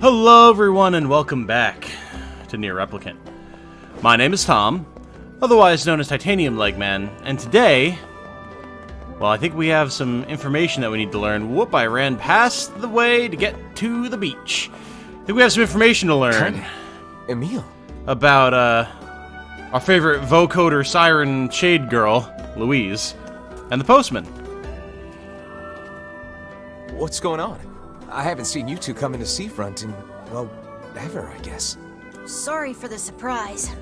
Hello everyone and welcome back to NieR Replicant. My name is Tom, otherwise known as Titanium Legman, and today, well, I think we have some information that we need to learn. Whoop, I ran past the way to get to the beach. I think we have some information to learn. Emil. About, our favorite vocoder siren shade girl, Louise, and the postman. What's going on? I haven't seen you two come into Seafront in, well, ever, I guess. Sorry for the surprise.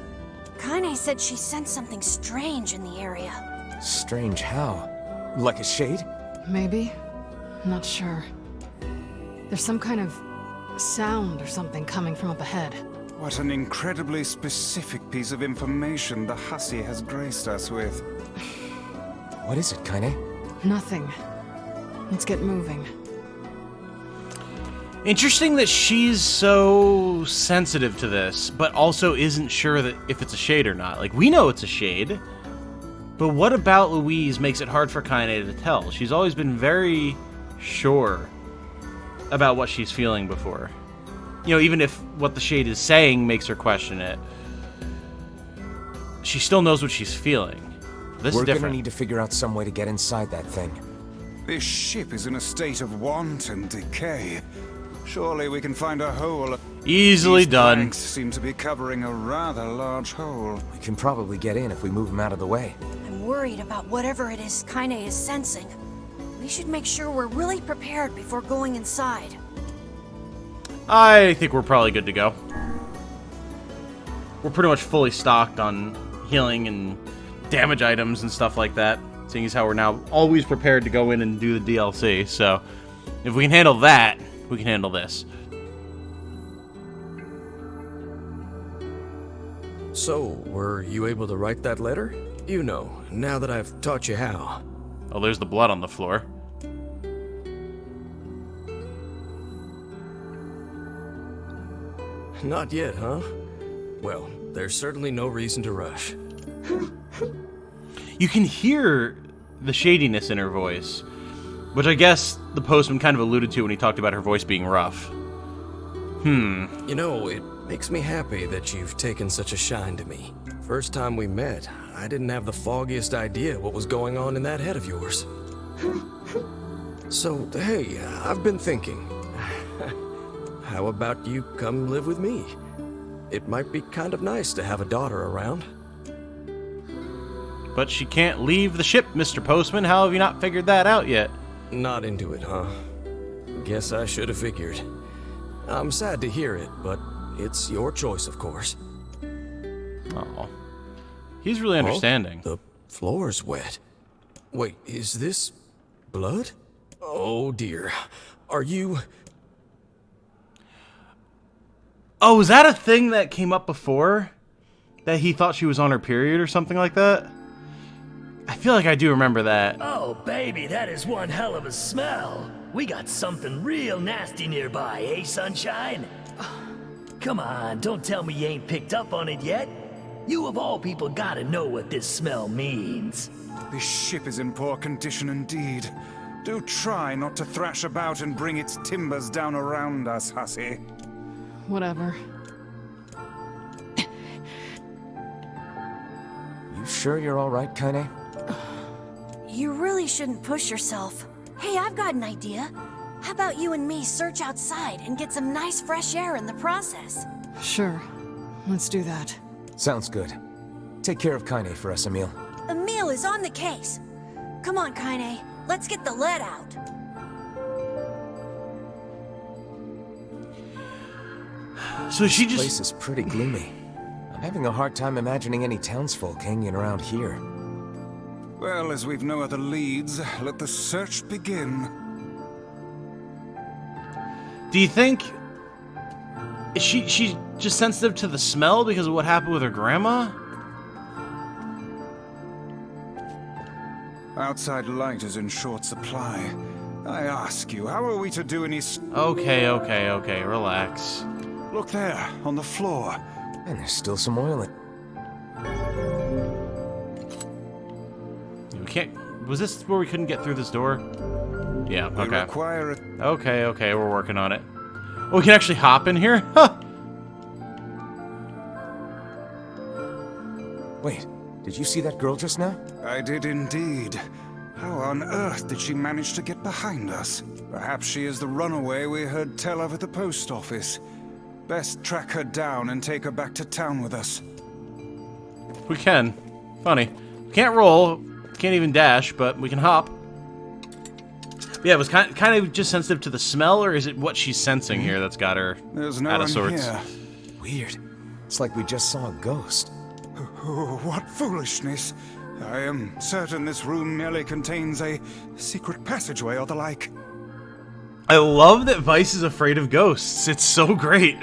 Kaine said she sensed something strange in the area. Strange how? Like a shade? Maybe. Not sure. There's some kind of sound or something coming from up ahead. What an incredibly specific piece of information the hussy has graced us with. What is it, Kaine? Nothing. Let's get moving. Interesting that she's so sensitive to this, but also isn't sure that if it's a shade or not. Like, we know it's a shade, but what about Louise makes it hard for Kaine to tell? She's always been very sure about what she's feeling before. You know, even if what the shade is saying makes her question it, she still knows what she's feeling. This is different. We're gonna need to figure out some way to get inside that thing. This ship is in a state of want and decay. Surely we can find a hole. Easily These done. planks seem to be covering a rather large hole. We can probably get in if we move them out of the way. I'm worried about whatever it is Kaine is sensing. We should make sure we're really prepared before going inside. I think we're probably good to go. We're pretty much fully stocked on healing and damage items and stuff like that, seeing as how we're now always prepared to go in and do the DLC, so if we can handle that, we can handle this. So, were you able to write that letter? You know, now that I've taught you how. Oh, there's the blood on the floor. Not yet, huh? Well, there's certainly no reason to rush. You can hear the shadiness in her voice, which I guess the postman kind of alluded to when he talked about her voice being rough. You know, it makes me happy that you've taken such a shine to me. First time we met, I didn't have the foggiest idea what was going on in that head of yours. So, hey, I've been thinking. How about you come live with me? It might be kind of nice to have a daughter around. But she can't leave the ship, Mr. Postman. How have you not figured that out yet? Not into it, huh? Guess I should have figured. I'm sad to hear it, but it's your choice, of course. Oh, he's really understanding. Oh, the floor's wet. Wait, is this blood? Oh dear. Are you... Oh, was that a thing that came up before? That he thought she was on her period or something like that? I feel like I do remember that. Oh, baby, that is one hell of a smell. We got something real nasty nearby, eh, Sunshine? Come on, don't tell me you ain't picked up on it yet. You of all people gotta know what this smell means. This ship is in poor condition indeed. Do try not to thrash about and bring its timbers down around us, hussy. Whatever. You sure you're all right, Kaine? You really shouldn't push yourself. Hey, I've got an idea. How about you and me search outside and get some nice fresh air in the process? Sure. Let's do that. Sounds good. Take care of Kaine for us, Emil. Emil is on the case. Come on, Kaine. Let's get the lead out. So she This just... place is pretty gloomy. I'm having a hard time imagining any townsfolk hanging around here. Well, as we've no other leads, let the search begin. Do you think... Is she just sensitive to the smell because of what happened with her grandma? Outside light is in short supply. I ask you, how are we to do any... Okay, relax. Look there, on the floor. And there's still some oil in... We can't... Was this where we couldn't get through this door? Yeah, We okay. require a... Okay, we're working on it. Oh, we can actually hop in here? Huh. Wait, did you see that girl just now? I did indeed. How on earth did she manage to get behind us? Perhaps she is the runaway we heard tell of at the post office. Best track her down and take her back to town with us. We can. Funny. We can't roll, can't even dash, but we can hop. Yeah, it was kind of just sensitive to the smell, or is it what she's sensing here that's got her There's no out of one sorts? here. Weird. It's like we just saw a ghost. Oh, what foolishness. I am certain this room merely contains a secret passageway or the like. I love that Vice is afraid of ghosts. It's so great.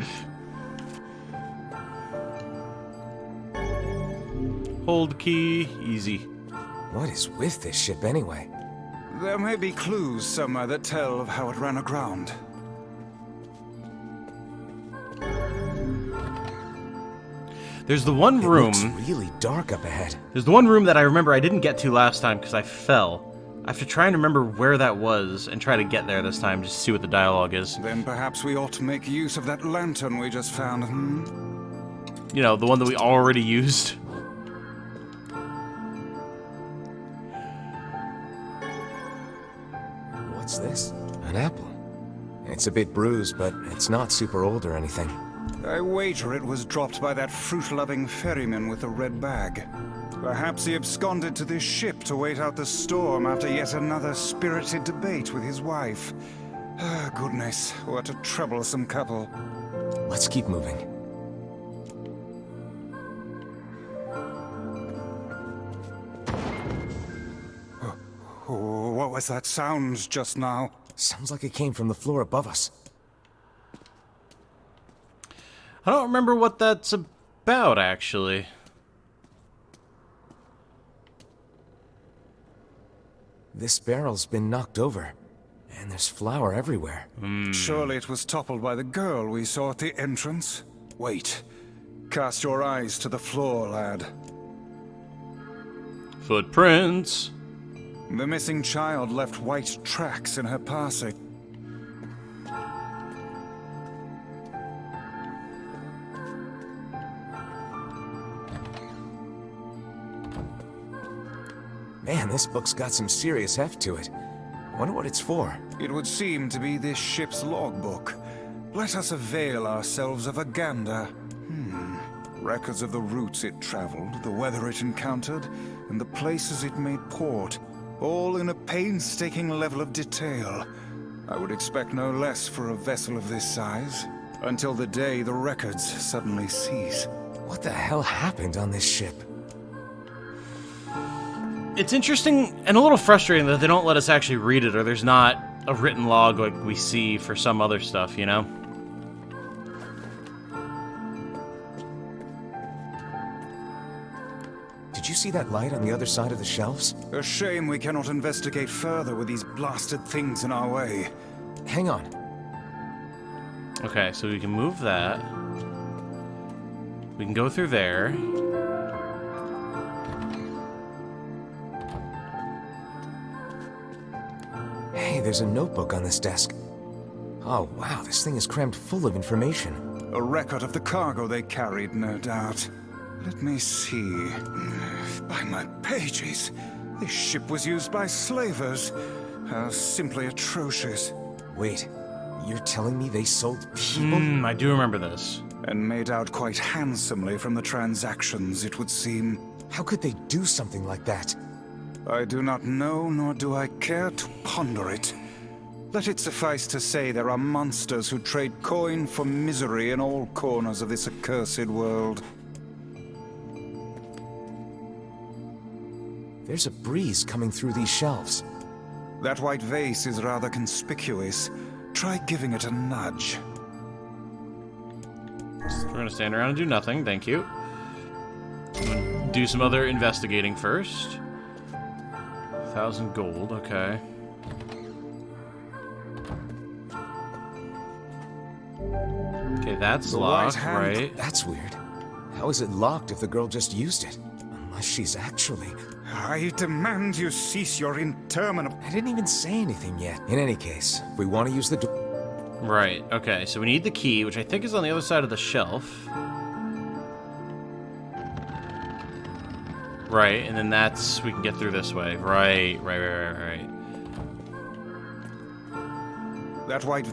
Hold key, easy. What is with this ship anyway? There may be clues somewhere that tell of how it ran aground. There's the one It room. looks really dark up ahead. There's the one room that I remember I didn't get to last time because I fell. I have to try and remember where that was and try to get there this time just to see what the dialogue is. Then perhaps we ought to make use of that lantern we just found, You know, the one that we already used. What's this? An apple. It's a bit bruised, but it's not super old or anything. I wager it was dropped by that fruit-loving ferryman with the red bag. Perhaps he absconded to this ship to wait out the storm after yet another spirited debate with his wife. Ah, goodness, what a troublesome couple. Let's keep moving. Oh, what was that sound just now? Sounds like it came from the floor above us. I don't remember what that's about, actually. This barrel's been knocked over, and there's flour everywhere. Surely it was toppled by the girl we saw at the entrance. Wait. Cast your eyes to the floor, lad. Footprints. The missing child left white tracks in her passing. Man, this book's got some serious heft to it. I wonder what it's for. It would seem to be this ship's logbook. Let us avail ourselves of a gander. Records of the routes it traveled, the weather it encountered, and the places it made port. All in a painstaking level of detail. I would expect no less for a vessel of this size. Until the day the records suddenly cease. What the hell happened on this ship? It's interesting and a little frustrating that they don't let us actually read it, or there's not a written log like we see for some other stuff, you know? Did you see that light on the other side of the shelves? A shame we cannot investigate further with these blasted things in our way. Hang on. Okay, so we can move that. We can go through there. Hey, there's a notebook on this desk. Oh, wow, this thing is crammed full of information. A record of the cargo they carried, no doubt. Let me see. By my pages, this ship was used by slavers. How simply atrocious. Wait, you're telling me they sold people? I do remember this. And made out quite handsomely from the transactions, it would seem. How could they do something like that? I do not know, nor do I care to ponder it. Let it suffice to say there are monsters who trade coin for misery in all corners of this accursed world. There's a breeze coming through these shelves. That white vase is rather conspicuous. Try giving it a nudge. We're gonna stand around and do nothing, thank you. I'm gonna do some other investigating first. 1,000 gold, okay. Okay, that's The locked, right hand- right? That's weird. How is it locked if the girl just used it? Unless she's actually... I demand you cease your interminable... I didn't even say anything yet. In any case, if we want to use the door... Right, okay, so we need the key, which I think is on the other side of the shelf. Right, and then that's... we can get through this way. Right. That white...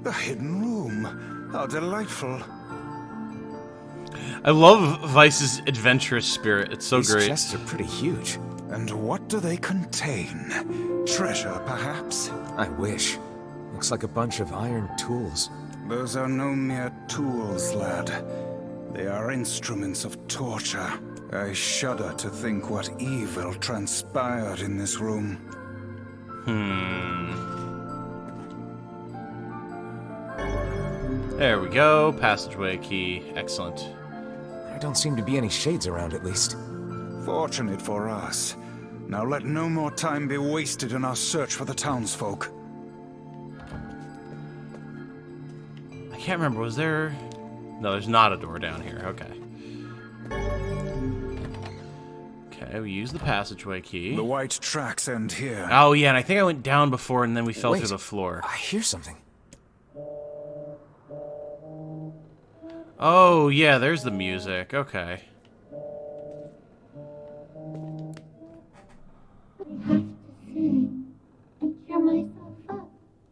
The hidden room. How delightful. I love Vice's adventurous spirit. It's so These great. chests are pretty huge. And what do they contain? Treasure, perhaps? I wish. Looks like a bunch of iron tools. Those are no mere tools, lad. They are instruments of torture. I shudder to think what evil transpired in this room. There we go. Passageway key. Excellent. There don't seem to be any shades around, at least. Fortunate for us. Now let no more time be wasted in our search for the townsfolk. I can't remember. Was there... no, there's not a door down here. Okay. Okay, we use the passageway key. The white tracks end here. Oh, yeah, and I think I went down before and then we fell Wait. through the floor. I hear something. Oh, yeah, there's the music. Okay.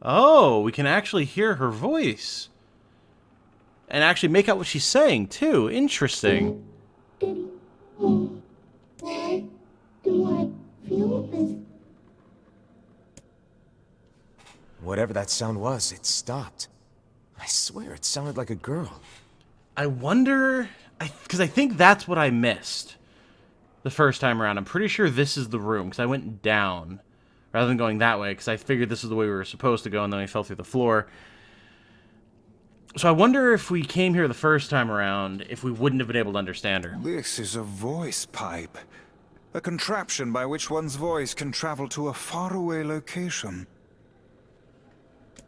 Oh, we can actually hear her voice. And actually make out what she's saying, too. Interesting. Why do I feel this? Whatever that sound was, it stopped. I swear it sounded like a girl. I wonder... because I think that's what I missed the first time around. I'm pretty sure this is the room, because I went down rather than going that way, because I figured this is the way we were supposed to go, and then I fell through the floor. So I wonder if we came here the first time around, if we wouldn't have been able to understand her. This is a voice pipe. A contraption by which one's voice can travel to a faraway location.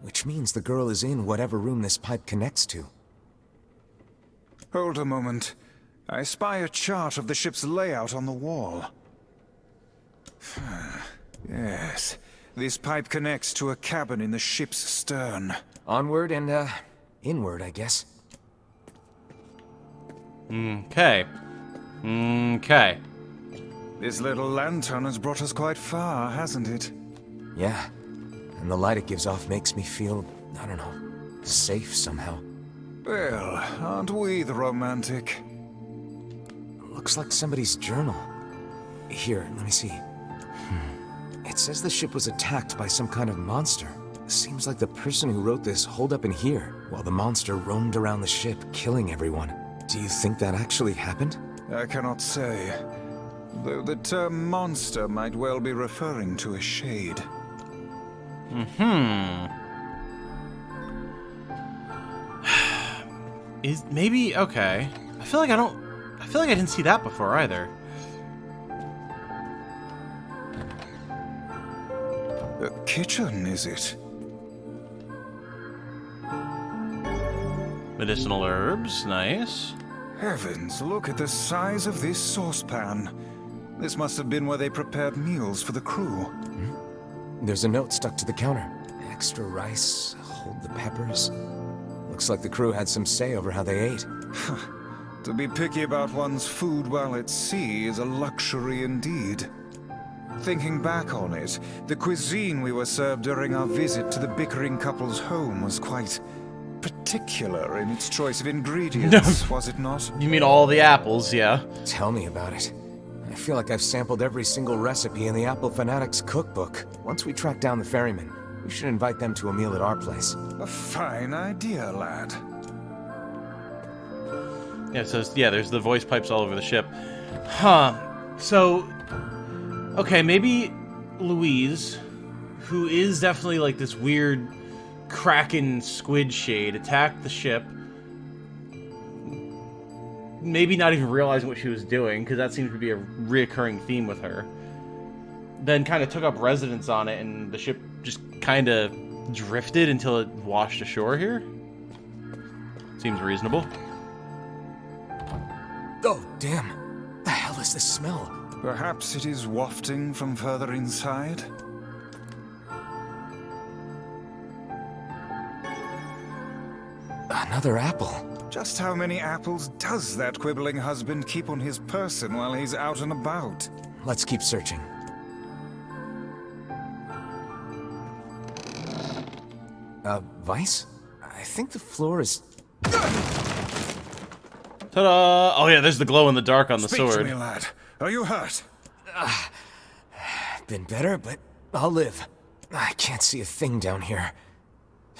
Which means the girl is in whatever room this pipe connects to. Hold a moment. I spy a chart of the ship's layout on the wall. Yes. This pipe connects to a cabin in the ship's stern. Onward and, inward, I guess. Okay. Okay. This little lantern has brought us quite far, hasn't it? Yeah. And the light it gives off makes me feel, I don't know, safe somehow. Well, aren't we the romantic? Looks like somebody's journal. Here, let me see. It says the ship was attacked by some kind of monster. Seems like the person who wrote this holed up in here, while the monster roamed around the ship, killing everyone. Do you think that actually happened? I cannot say. Though the term monster might well be referring to a shade. Is maybe okay. I feel like I didn't see that before either. A kitchen, is it? Medicinal herbs, nice. Heavens, look at the size of this saucepan. This must have been where they prepared meals for the crew. There's a note stuck to the counter. Extra rice, hold the peppers. Looks like the crew had some say over how they ate. To be picky about one's food while at sea is a luxury indeed. Thinking back on it, the cuisine we were served during our visit to the bickering couple's home was quite particular in its choice of ingredients, was it not? You mean all the apples, yeah? Tell me about it. I feel like I've sampled every single recipe in the Apple Fanatics cookbook. Once we track down the ferryman, we should invite them to a meal at our place. A fine idea, lad. Yeah, it says, yeah, there's the voice pipes all over the ship. Huh. So, okay, maybe Louise, who is definitely like this weird kraken squid shade, attacked the ship. Maybe not even realizing what she was doing, because that seems to be a reoccurring theme with her. Then kind of took up residence on it, and the ship just kind of drifted until it washed ashore here. Seems reasonable. Oh, damn. The hell is this smell? Perhaps it is wafting from further inside? Another apple. Just how many apples does that quibbling husband keep on his person while he's out and about? Let's keep searching. Vice? I think the floor is... Ta-da! Oh yeah, there's the glow in the dark on the Speak sword. to me, lad. Are you hurt? Been better, but I'll live. I can't see a thing down here.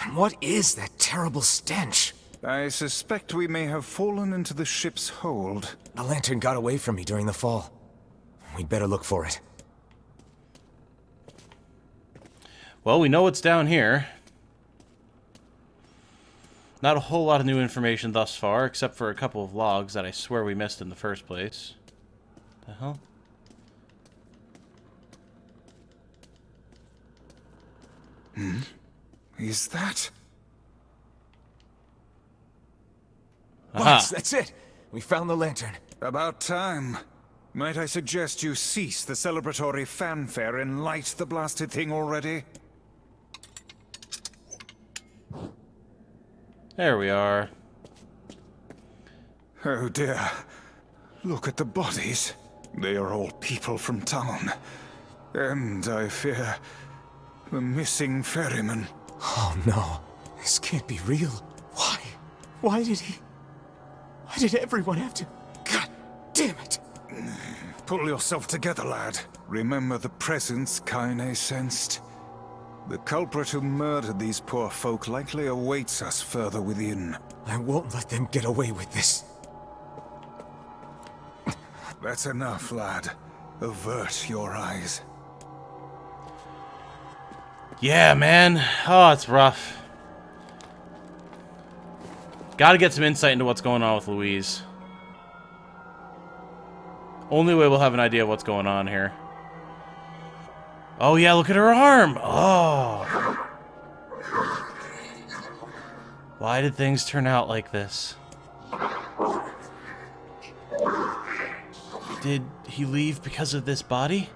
And what is that terrible stench? I suspect we may have fallen into the ship's hold. The lantern got away from me during the fall. We'd better look for it. Well, we know what's down here. Not a whole lot of new information thus far, except for a couple of logs that I swear we missed in the first place. The hell? Is that? Vice, that's it! We found the lantern. About time. Might I suggest you cease the celebratory fanfare and light the blasted thing already? There we are. Oh dear. Look at the bodies. They are all people from town. And, I fear, the missing ferryman. Oh no. This can't be real. Why? Why did everyone have to... God damn it! Pull yourself together, lad. Remember the presence Kaine sensed. The culprit who murdered these poor folk likely awaits us further within. I won't let them get away with this. That's enough, lad. Avert your eyes. Yeah, man. Oh, it's rough. Gotta get some insight into what's going on with Louise. Only way we'll have an idea of what's going on here. Oh yeah, look at her arm! Oh! Why did things turn out like this? Did he leave because of this body?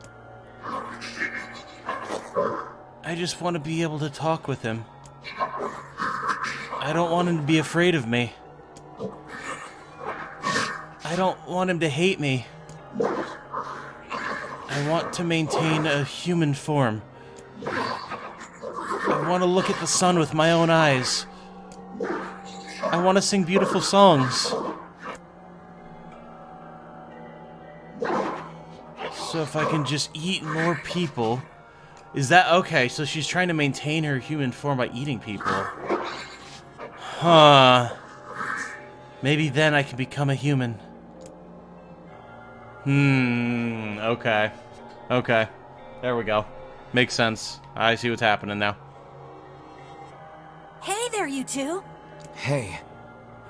I just want to be able to talk with him. I don't want him to be afraid of me. I don't want him to hate me. I want to maintain a human form. I want to look at the sun with my own eyes. I want to sing beautiful songs. So if I can just eat more people... Is that... Okay, so she's trying to maintain her human form by eating people. Huh. Maybe then I can become a human. Okay. Okay. There we go. Makes sense. I see what's happening now. Hey there, you two. Hey.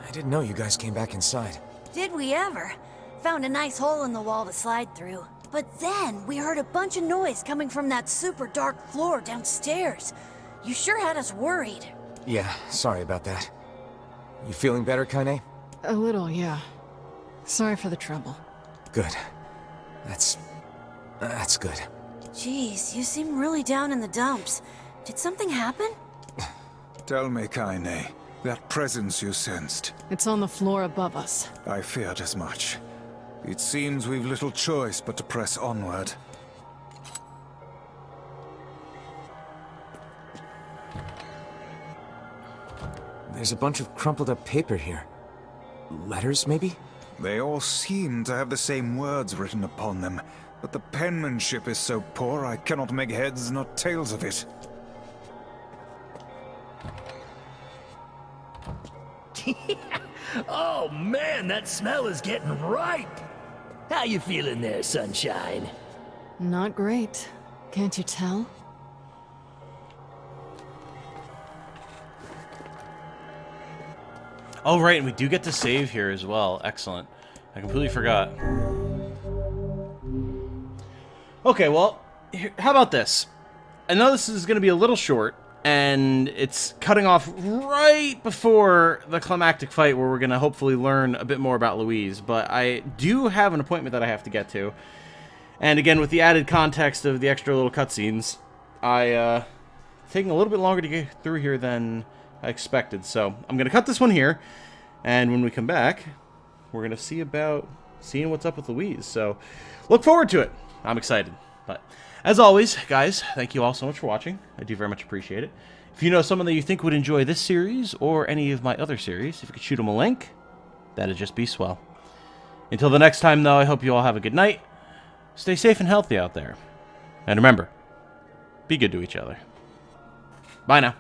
I didn't know you guys came back inside. Did we ever? Found a nice hole in the wall to slide through. But then we heard a bunch of noise coming from that super dark floor downstairs. You sure had us worried. Yeah, sorry about that. You feeling better, Kaine? A little, yeah. Sorry for the trouble. Good. That's good. Jeez, you seem really down in the dumps. Did something happen? Tell me, Kaine, that presence you sensed. It's on the floor above us. I feared as much. It seems we've little choice but to press onward. There's a bunch of crumpled up paper here. Letters, maybe? They all seem to have the same words written upon them, but the penmanship is so poor I cannot make heads nor tails of it. Oh man, that smell is getting ripe. How you feeling there, Sunshine? Not great. Can't you tell? Oh, right, and we do get to save here as well. Excellent. I completely forgot. Okay, well, how about this? I know this is going to be a little short, and it's cutting off right before the climactic fight where we're going to hopefully learn a bit more about Louise, but I do have an appointment that I have to get to. And again, with the added context of the extra little cutscenes, taking a little bit longer to get through here than I expected. So I'm going to cut this one here, and when we come back, we're going to see about seeing what's up with Louise. So look forward to it. I'm excited. But as always, guys, thank you all so much for watching. I do very much appreciate it. If you know someone that you think would enjoy this series or any of my other series, if you could shoot them a link, that'd just be swell. Until the next time, though, I hope you all have a good night. Stay safe and healthy out there. And remember, be good to each other. Bye now.